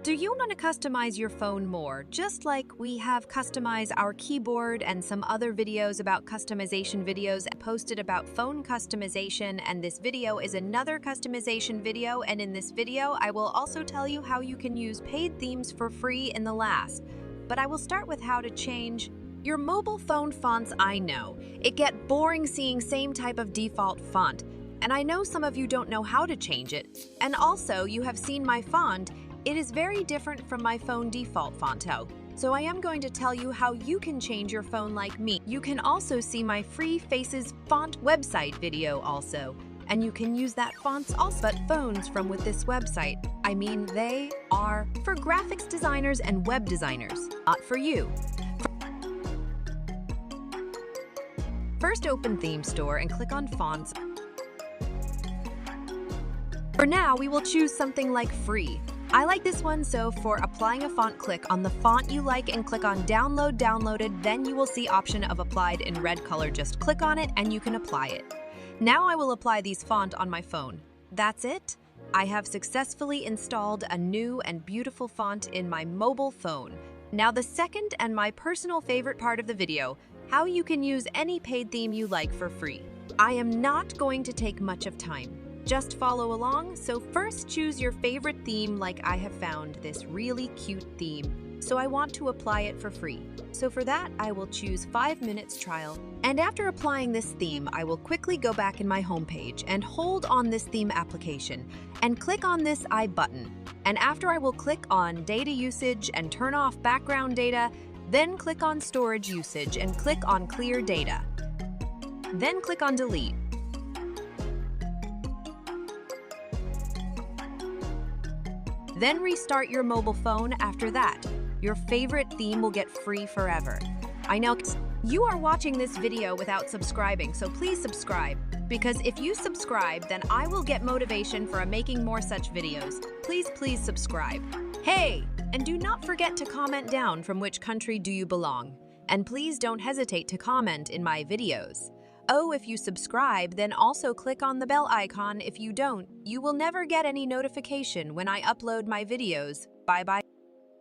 Do you want to customize your phone more, just like we have customized our keyboard and some other videos about customization videos posted about phone customization, and this video is another customization video, and in this video I will also tell you how you can use paid themes for free in the last. But I will start with how to change your mobile phone fonts. I know, it get boring seeing same type of default font, and I know some of you don't know how to change it, and also you have seen my font. It is very different from my phone default fonto. So I am going to tell you how you can change your phone like me. You can also see my free Faces font website video also. And you can use that fonts also, but phones from with this website. I mean, they are for graphics designers and web designers, not for you. First, open Theme Store and click on Fonts. For now, we will choose something like free. I like this one, so for applying a font, click on the font you like and click on Download Downloaded, then you will see option of applied in red color. Just click on it and you can apply it. Now I will apply these font on my phone. That's it. I have successfully installed a new and beautiful font in my mobile phone. Now the second and my personal favorite part of the video, how you can use any paid theme you like for free. I am not going to take much of time. Just follow along. So first, choose your favorite theme. Like I have found this really cute theme, so I want to apply it for free. So for that, I will choose 5 minutes trial. And after applying this theme, I will quickly go back in my homepage and hold on this theme application and click on this I button. And after, I will click on data usage and turn off background data, then click on storage usage and click on clear data. Then click on delete. Then restart your mobile phone. After that, your favorite theme will get free forever. I know you are watching this video without subscribing, so please subscribe. Because if you subscribe, then I will get motivation for making more such videos. Please subscribe. Hey, and do not forget to comment down from which country do you belong. And please don't hesitate to comment in my videos. Oh, if you subscribe, then also click on the bell icon. If you don't, you will never get any notification when I upload my videos. Bye bye.